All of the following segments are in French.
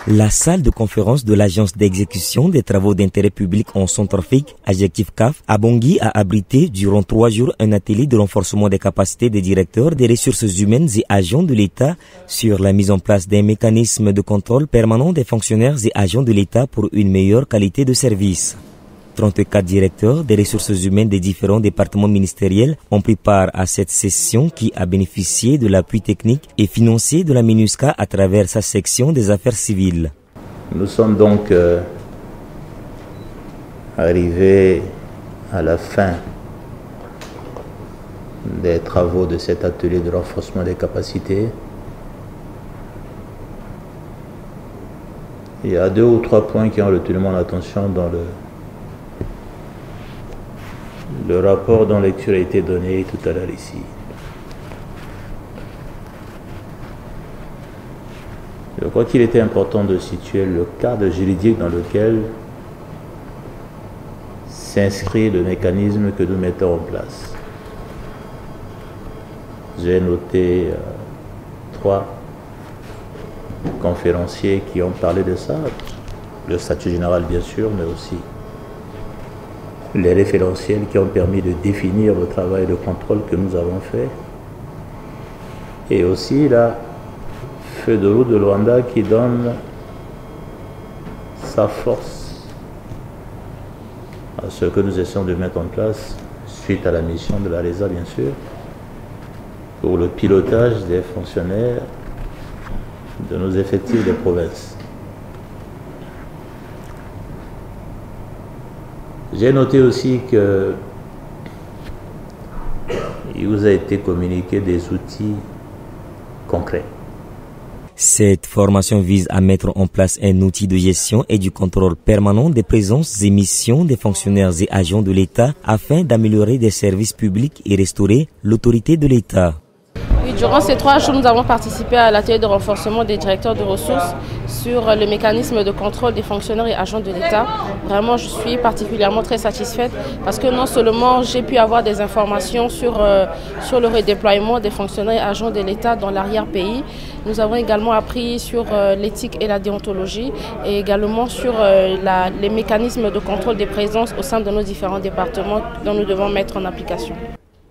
La salle de conférence de l'Agence d'exécution des travaux d'intérêt public en Centrafrique, adjectif CAF, à Bangui a abrité durant 3 jours un atelier de renforcement des capacités des directeurs des ressources humaines et agents de l'État sur la mise en place d'un mécanisme de contrôle permanent des fonctionnaires et agents de l'État pour une meilleure qualité de service. 34 directeurs des ressources humaines des différents départements ministériels ont pris part à cette session qui a bénéficié de l'appui technique et financier de la MINUSCA à travers sa section des affaires civiles. Nous sommes donc arrivés à la fin des travaux de cet atelier de renforcement des capacités. Il y a 2 ou 3 points qui ont retenu mon attention dans le rapport dont lecture a été donnée tout à l'heure ici. Je crois qu'il était important de situer le cadre juridique dans lequel s'inscrit le mécanisme que nous mettons en place. J'ai noté 3 conférenciers qui ont parlé de ça, le statut général bien sûr, mais aussi les référentiels qui ont permis de définir le travail de contrôle que nous avons fait, et aussi la feuille de route de Luanda qui donne sa force à ce que nous essayons de mettre en place suite à la mission de la RESA bien sûr, pour le pilotage des fonctionnaires de nos effectifs des provinces. J'ai noté aussi qu'il vous a été communiqué des outils concrets. Cette formation vise à mettre en place un outil de gestion et du contrôle permanent des présences et missions des fonctionnaires et agents de l'État afin d'améliorer des services publics et restaurer l'autorité de l'État. Oui, durant ces 3 jours, nous avons participé à l'atelier de renforcement des directeurs de ressources sur le mécanisme de contrôle des fonctionnaires et agents de l'État. Vraiment, je suis particulièrement très satisfaite parce que non seulement j'ai pu avoir des informations sur le redéploiement des fonctionnaires et agents de l'État dans l'arrière-pays, nous avons également appris sur l'éthique et la déontologie et également sur les mécanismes de contrôle des présences au sein de nos différents départements dont nous devons mettre en application.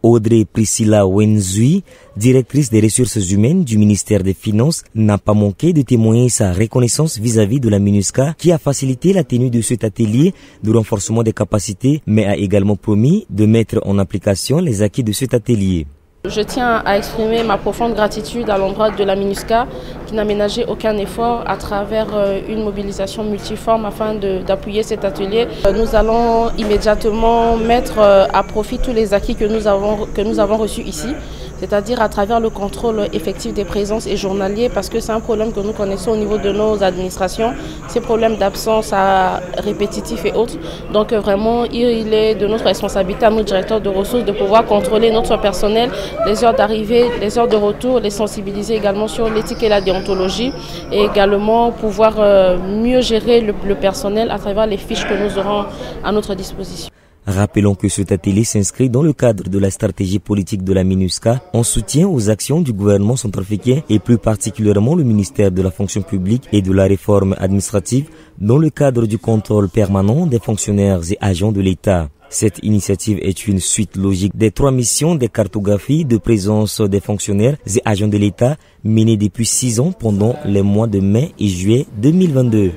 Audrey Priscilla Wenzui, directrice des ressources humaines du ministère des Finances, n'a pas manqué de témoigner sa reconnaissance vis-à-vis de la MINUSCA qui a facilité la tenue de cet atelier de renforcement des capacités, mais a également promis de mettre en application les acquis de cet atelier. Je tiens à exprimer ma profonde gratitude à l'endroit de la MINUSCA qui n'a ménagé aucun effort à travers une mobilisation multiforme afin d'appuyer cet atelier. Nous allons immédiatement mettre à profit tous les acquis que nous avons reçus ici, c'est-à-dire à travers le contrôle effectif des présences et journaliers, parce que c'est un problème que nous connaissons au niveau de nos administrations, ces problèmes d'absence répétitifs et autres. Donc vraiment, il est de notre responsabilité à nos directeurs de ressources de pouvoir contrôler notre personnel, les heures d'arrivée, les heures de retour, les sensibiliser également sur l'éthique et la déontologie et également pouvoir mieux gérer le personnel à travers les fiches que nous aurons à notre disposition. Rappelons que cet atelier s'inscrit dans le cadre de la stratégie politique de la MINUSCA en soutien aux actions du gouvernement centrafricain et plus particulièrement le ministère de la fonction publique et de la réforme administrative dans le cadre du contrôle permanent des fonctionnaires et agents de l'État. Cette initiative est une suite logique des 3 missions de cartographie de présence des fonctionnaires et agents de l'État menées depuis 6 ans pendant les mois de mai et juillet 2022.